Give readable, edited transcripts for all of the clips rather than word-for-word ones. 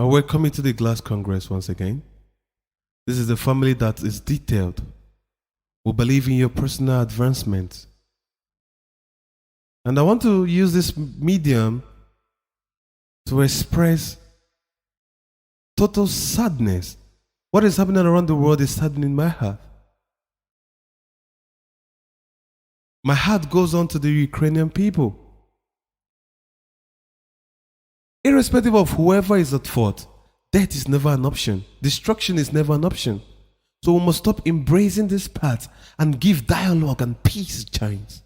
Welcome you to the Glass Congress once again. This is the family that is detailed. We believe in your personal advancement. And I want to use this medium to express total sadness. What is happening around the world is saddening my heart. My heart goes on to the Ukrainian people. Irrespective of whoever is at fault, death is never an option. Destruction is never an option. So we must stop embracing this path and give dialogue and peace a chance.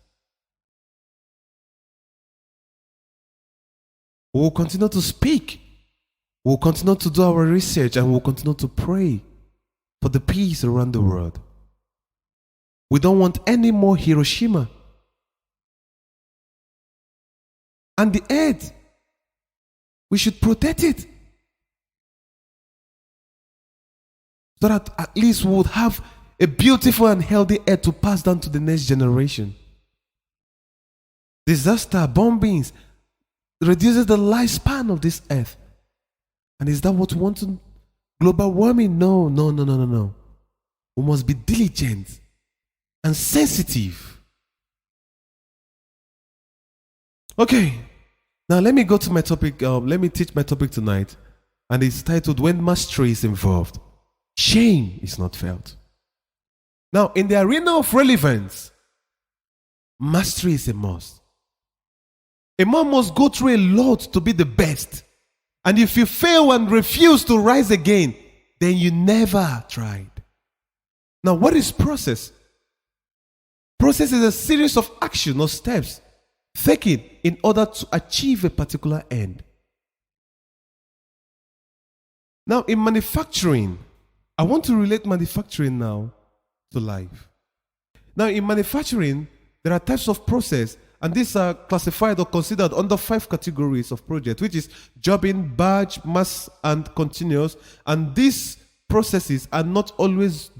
We will continue to speak. We will continue to do our research, and we will continue to pray for the peace around the world. We don't want any more Hiroshima. And the earth, we should protect it, so that at least we would have a beautiful and healthy earth to pass down to the next generation. Disaster, bombings, reduces the lifespan of this earth. And is that what we want to? Global warming? No. We must be diligent and sensitive. Okay. Now let me go to my topic. Let me teach my topic tonight. And it's titled, When Mastery is Involved, Shame is Not Felt. Now, in the arena of relevance, mastery is a must. A man must go through a lot to be the best. And if you fail and refuse to rise again, then you never tried. Now, what is process? Process is a series of action or steps taken in order to achieve a particular end. Now, in manufacturing, I want to relate manufacturing now to life. Now, in manufacturing, there are types of process, and these are classified or considered under 5 categories of project, which is jobbing, batch, mass, and continuous. And these processes are not always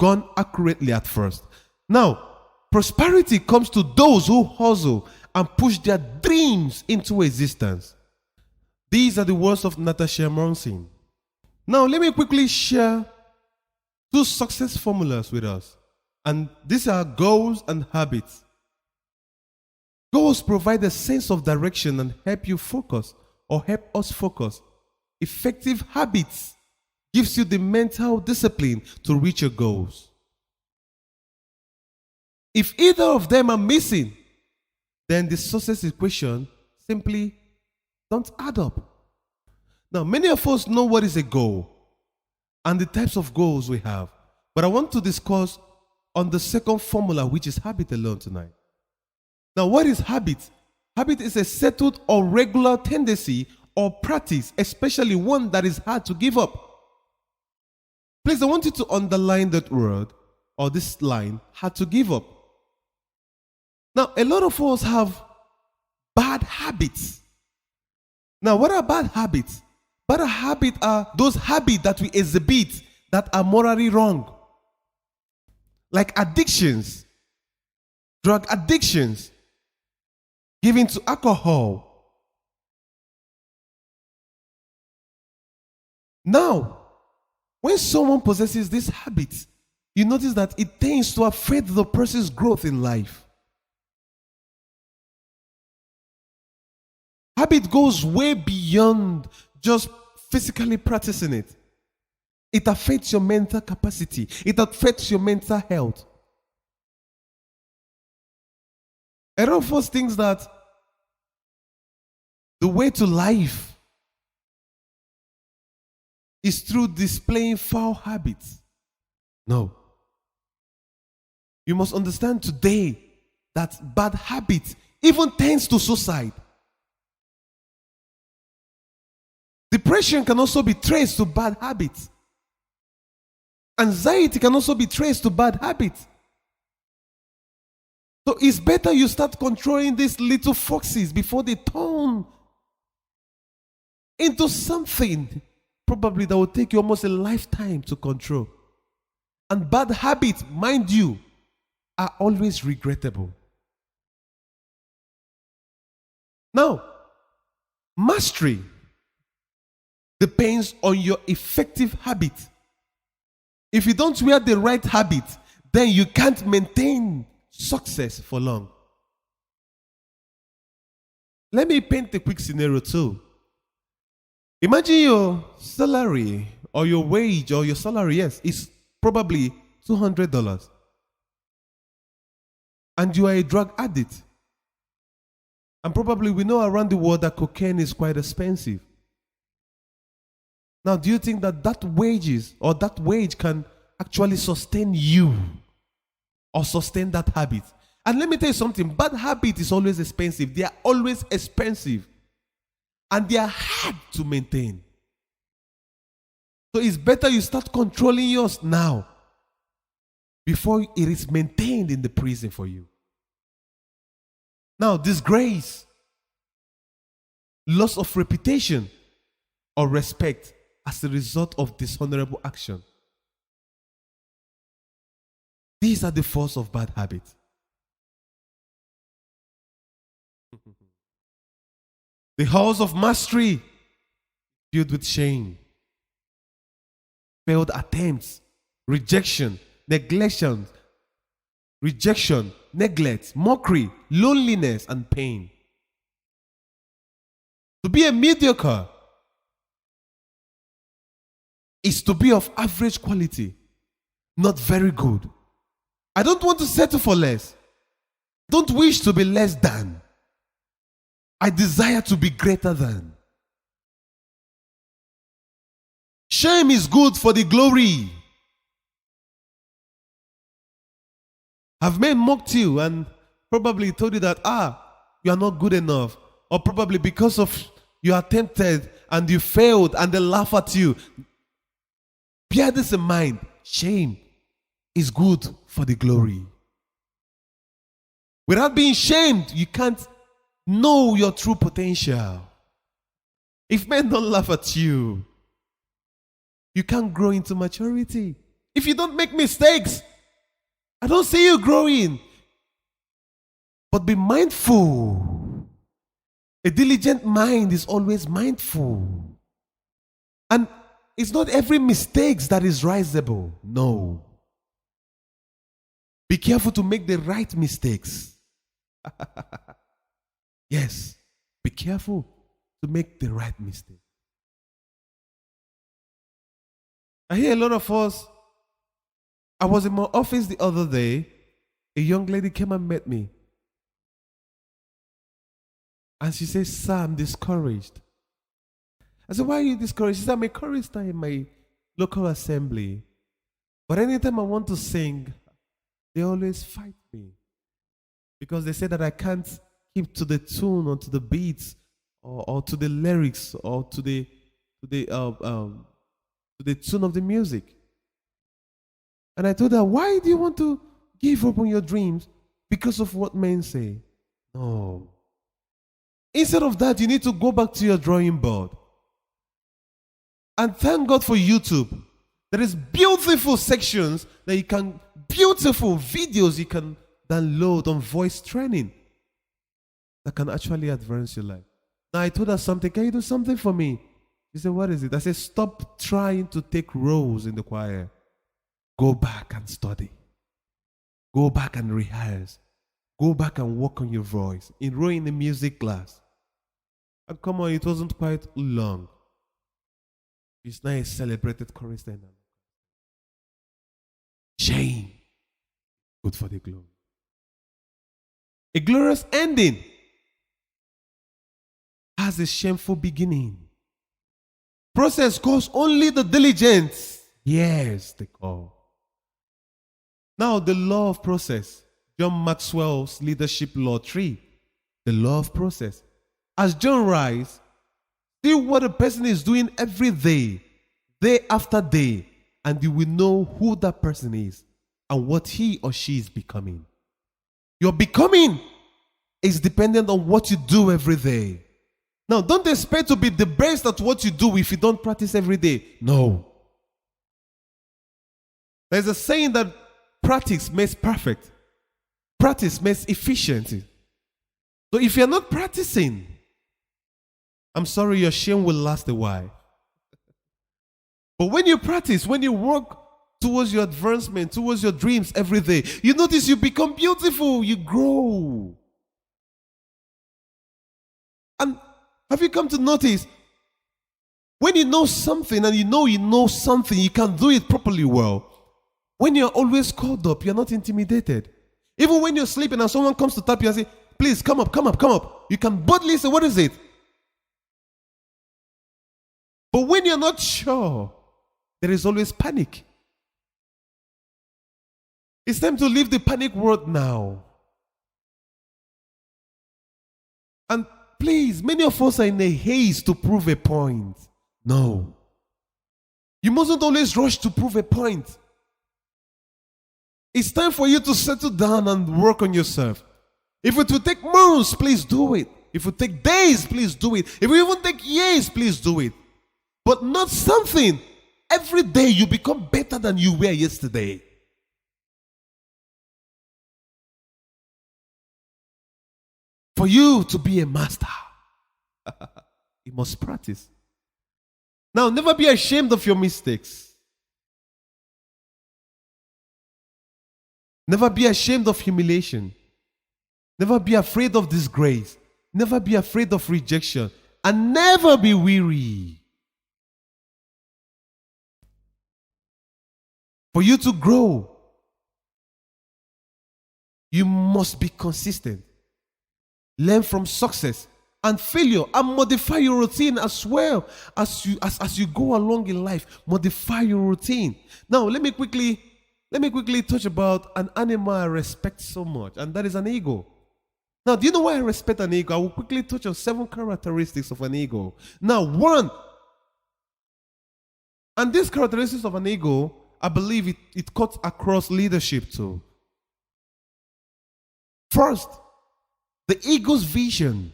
gone accurately at first. Now, prosperity comes to those who hustle and push their dreams into existence. These are the words of Natasha Munson. Now, let me quickly share 2 success formulas with us. And these are goals and habits. Goals provide a sense of direction and help you focus, or help us focus. Effective habits gives you the mental discipline to reach your goals. If either of them are missing, then the success equation simply don't add up. Now, many of us know what is a goal and the types of goals we have. But I want to discuss on the second formula, which is habit alone tonight. Now, what is habit? Habit is a settled or regular tendency or practice, especially one that is hard to give up. Please, I want you to underline that word or this line, hard to give up. Now, a lot of us have bad habits. Now, what are bad habits? Bad habits are those habits that we exhibit that are morally wrong. Like addictions, drug addictions, giving to alcohol. Now, when someone possesses this habit, you notice that it tends to affect the person's growth in life. Habit goes way beyond just physically practicing it. It affects your mental capacity. It affects your mental health. A lot of us think that the way to life is through displaying foul habits. No. You must understand today that bad habits even tends to suicide. Depression can also be traced to bad habits. Anxiety can also be traced to bad habits. So it's better you start controlling these little foxes before they turn into something probably that will take you almost a lifetime to control. And bad habits, mind you, are always regrettable. Now, mastery depends on your effective habit. If you don't wear the right habit, then you can't maintain success for long. Let me paint a quick scenario too. Imagine your salary or your wage or your salary, yes, is probably $200. And you are a drug addict. And probably we know around the world that cocaine is quite expensive. Now, do you think that that wage can actually sustain you or sustain that habit? And let me tell you something, bad habit is always expensive. They are always expensive. And they are hard to maintain. So it's better you start controlling yours now before it is maintained in the prison for you. Now, disgrace, loss of reputation or respect as a result of dishonorable action. These are the force of bad habits. The halls of mastery filled with shame, failed attempts, rejection, neglect, mockery, loneliness, and pain. To be a mediocre is to be of average quality, not very good. I don't want to settle for less. Don't wish to be less than. I desire to be greater than. Shame is good for the glory. Have men mocked you and probably told you that, you are not good enough. Or probably because of you attempted and you failed and they laugh at you. Bear this in mind. Shame is good for the glory. Without being shamed, you can't know your true potential. If men don't laugh at you, you can't grow into maturity. If you don't make mistakes, I don't see you growing. But be mindful. A diligent mind is always mindful. And it's not every mistake that is risable. No. Be careful to make the right mistakes. Yes, be careful to make the right mistake. I hear a lot of us. I was in my office the other day. A young lady came and met me. And she says, "Sir, I'm discouraged." I said, "Why are you discouraged?" She said, "I'm a chorister in my local assembly. But anytime I want to sing, they always fight me. Because they say that I can't keep to the tune or to the beats or to the lyrics or to the tune of the music." And I told her, "Why do you want to give up on your dreams because of what men say?" No. Instead of that, you need to go back to your drawing board. And thank God for YouTube. There is beautiful sections that beautiful videos you can download on voice training that can actually advance your life. Now I told her something. "Can you do something for me?" She said, "What is it?" I said, "Stop trying to take roles in the choir. Go back and study. Go back and rehearse. Go back and work on your voice. Enroll in the music class." And come on, it wasn't quite long. She's now a celebrated chorister. Shame. Good for the glory. A glorious ending has a shameful beginning. Process calls only the diligent. Yes, they call. Now, the law of process. John Maxwell's Leadership Law 3. The law of process. As John writes, see what a person is doing every day, day after day, and you will know who that person is and what he or she is becoming. Your becoming is dependent on what you do every day. Now, don't expect to be the best at what you do if you don't practice every day. No. There's a saying that practice makes perfect. Practice makes efficiency. So if you're not practicing, I'm sorry, your shame will last a while. But when you practice, when you work towards your advancement, towards your dreams every day, you notice you become beautiful, you grow. And have you come to notice, when you know something and you know something, you can do it properly well. When you're always called up, you're not intimidated. Even when you're sleeping and someone comes to tap you and say, please come up, come up, come up. You can boldly say, what is it? But when you're not sure, there is always panic. It's time to leave the panic world now. And please, many of us are in a haste to prove a point. No. You mustn't always rush to prove a point. It's time for you to settle down and work on yourself. If it will take months, please do it. If it will take days, please do it. If it will even take years, please do it. But not something. Every day you become better than you were yesterday. For you to be a master, you must practice. Now, never be ashamed of your mistakes. Never be ashamed of humiliation. Never be afraid of disgrace. Never be afraid of rejection. And never be weary. For you to grow, you must be consistent. Learn from success and failure and modify your routine as well as you go along in life. Modify your routine. Now, let me quickly touch about an animal I respect so much, and that is an eagle. Now, do you know why I respect an eagle? I will quickly touch on 7 characteristics of an eagle. Now, 1, and these characteristics of an eagle, I believe it cuts across leadership too. First, the eagle's vision.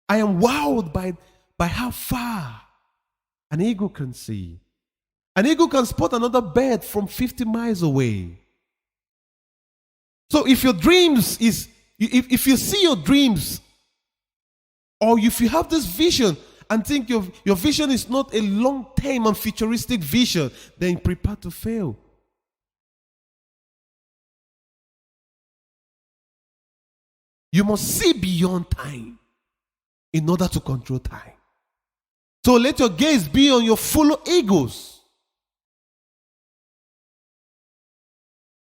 I am wowed by how far an eagle can see. An eagle can spot another bird from 50 miles away. So if your dreams is, if you see your dreams, or if you have this vision and think your vision is not a long-term and futuristic vision, then prepare to fail. You must see beyond time in order to control time. So let your gaze be on your fellow eagles.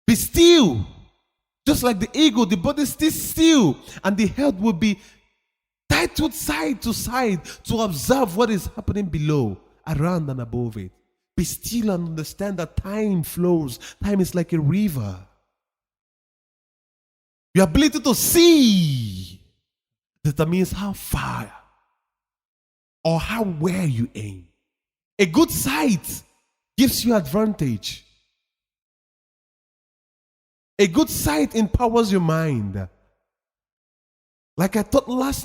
Be still. Just like the eagle, the body stays still and the head will be titled side to side to observe what is happening below, around and above it. Be still and understand that time flows. Time is like a river. Your ability to see determines how far or how well you aim. A good sight gives you advantage. A good sight empowers your mind. Like I taught last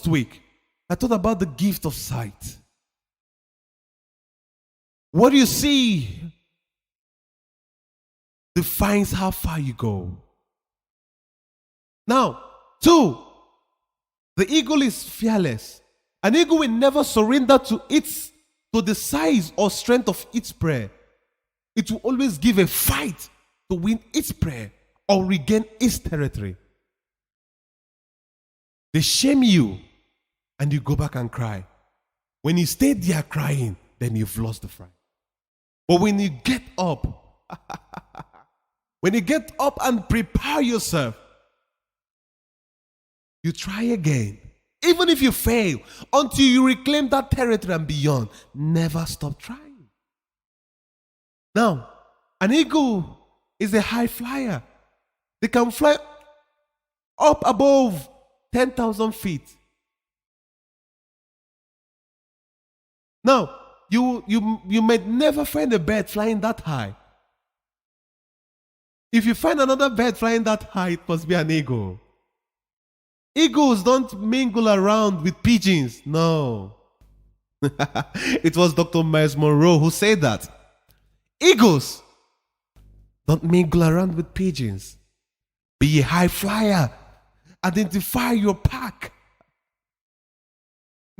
week, I taught about the gift of sight. What you see defines how far you go. Now, 2, the eagle is fearless. An eagle will never surrender to the size or strength of its prey. It will always give a fight to win its prey or regain its territory. They shame you and you go back and cry. When you stay there crying, then you've lost the fight. But when you get up, and prepare yourself, you try again. Even if you fail, until you reclaim that territory and beyond, never stop trying. Now, an eagle is a high flyer. They can fly up above 10,000 feet. Now, you may never find a bird flying that high. If you find another bird flying that high, it must be an eagle. Eagles don't mingle around with pigeons. No. It was Dr. Miles Monroe who said that. Eagles don't mingle around with pigeons. Be a high flyer. Identify your pack.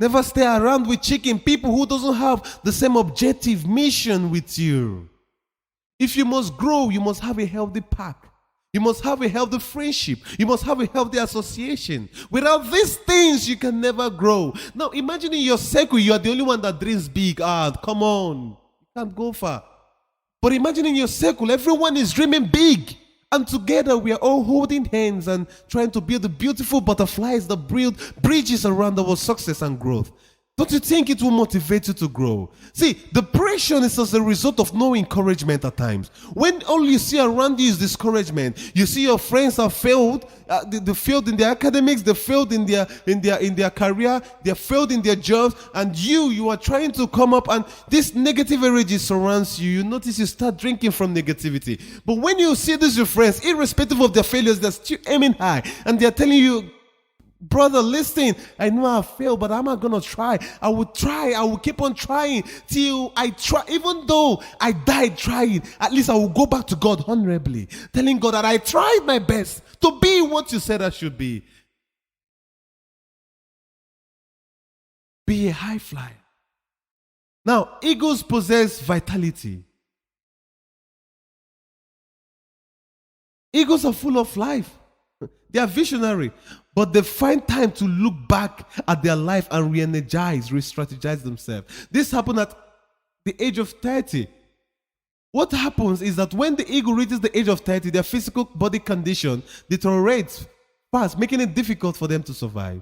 Never stay around with chicken people who doesn't have the same objective mission with you. If you must grow, you must have a healthy pack. You must have a healthy friendship. You must have a healthy association. Without these things, you can never grow. Now, imagine in your circle, you are the only one that dreams big. Come on. You can't go far. But imagine in your circle, everyone is dreaming big. And together, we are all holding hands and trying to build the beautiful butterflies that build bridges around our success and growth. Don't you think it will motivate you to grow? See, depression is as a result of no encouragement at times. When all you see around you is discouragement, you see your friends have failed. They failed in their academics, they failed in their career, they failed in their jobs, and you are trying to come up, and this negative energy surrounds you. You notice you start drinking from negativity. But when you see these your friends, irrespective of their failures, they're still aiming high, and they're telling you, brother, listen, I know I failed, but I'm not going to try. I will keep on trying till I try. Even though I died trying, at least I will go back to God honorably, telling God that I tried my best to be what you said I should be. Be a high flyer. Now, eagles possess vitality. Eagles are full of life. They are visionary, but they find time to look back at their life and re-strategize themselves. This happened at the age of 30. What happens is that when the eagle reaches the age of 30, their physical body condition deteriorates fast, making it difficult for them to survive.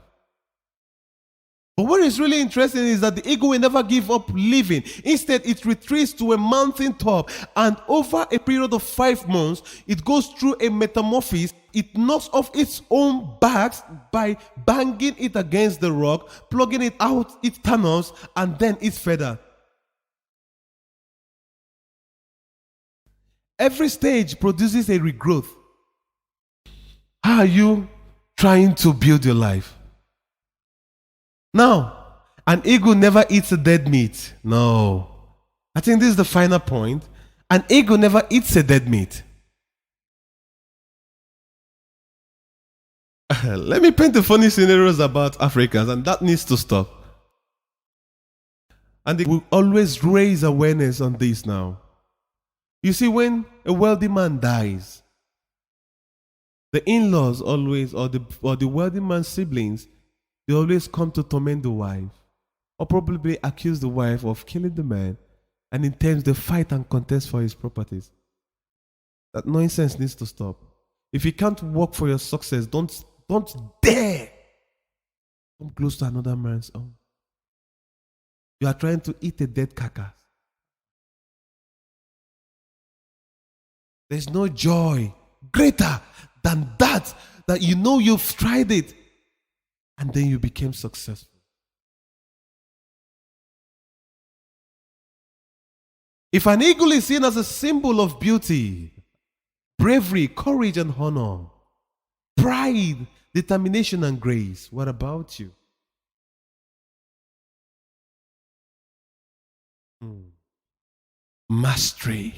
But what is really interesting is that the eagle will never give up living. Instead, it retreats to a mountain top, and over a period of 5 months, it goes through a metamorphosis. It knocks off its own backs by banging it against the rock, plugging it out its tunnels, and then its feather. Every stage produces a regrowth. How are you trying to build your life? Now, an eagle never eats a dead meat. No. I think this is the final point. An eagle never eats a dead meat. Let me paint the funny scenarios about Africans, and that needs to stop. And they will always raise awareness on this now. You see, when a wealthy man dies, the in-laws always, or the wealthy man's siblings, they always come to torment the wife, or probably accuse the wife of killing the man, and intends to fight and contest for his properties. That nonsense needs to stop. If you can't work for your success, don't dare come close to another man's own. You are trying to eat a dead carcass. There's no joy greater than that you know you've tried it, and then you became successful. If an eagle is seen as a symbol of beauty, bravery, courage, and honor, pride, determination, and grace, what about you? Mastery.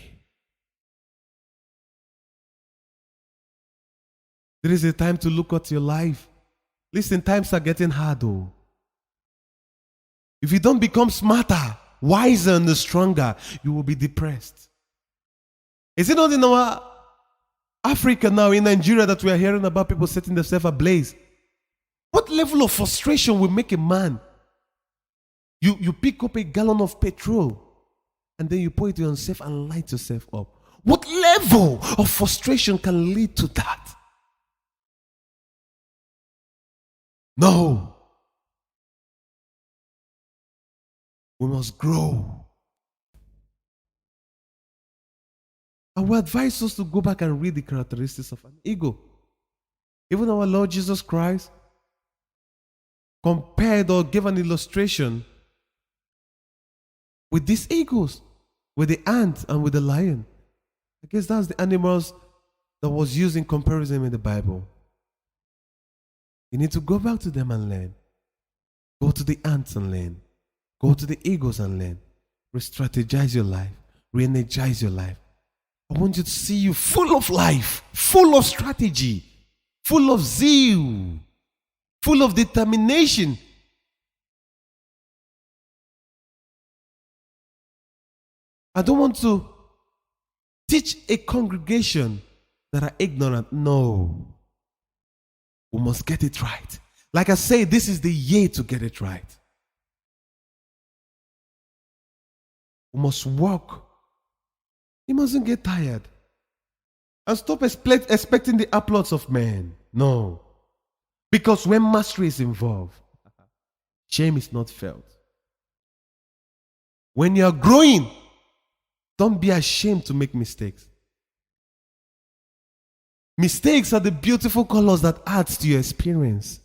There is a time to look at your life. Listen, times are getting hard though. If you don't become smarter, wiser, and stronger, you will be depressed. Is it not in our Africa now, in Nigeria, that we are hearing about people setting themselves ablaze? What level of frustration will make a man? You pick up a gallon of petrol and then you pour it on yourself and light yourself up. What level of frustration can lead to that? No. We must grow. I will advise us to go back and read the characteristics of an eagle. Even our Lord Jesus Christ compared or gave an illustration with these eagles, with the ant and with the lion. I guess that's the animals that was used in comparison in the Bible. You need to go back to them and learn. Go to the ants and learn. Go to the eagles and learn. Re-strategize your life. Re-energize your life. I want you to see you full of life, full of strategy, full of zeal, full of determination. I don't want to teach a congregation that are ignorant. No. We must get it right. Like I say, this is the year to get it right. We must work. You mustn't get tired. And stop expecting the applause of men. No. Because when mastery is involved, shame is not felt. When you are growing, don't be ashamed to make mistakes. Mistakes are the beautiful colors that adds to your experience.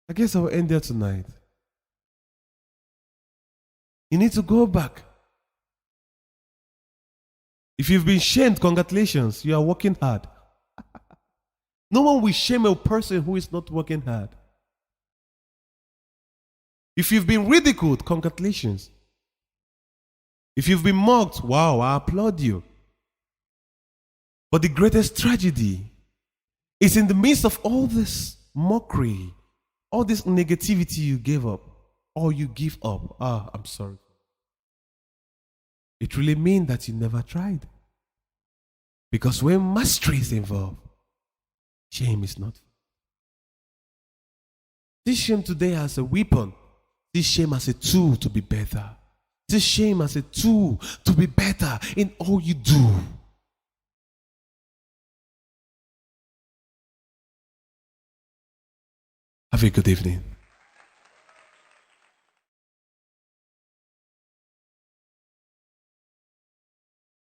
I guess I'll end there tonight. You need to go back. If you've been shamed, congratulations, you are working hard. No one will shame a person who is not working hard. If you've been ridiculed, congratulations. If you've been mocked, wow, I applaud you. But the greatest tragedy is in the midst of all this mockery, all this negativity you gave up, or you give up. I'm sorry. It really means that you never tried. Because when mastery is involved, shame is not. See shame today as a weapon. See shame as a tool to be better. See shame as a tool to be better in all you do. Have a good evening.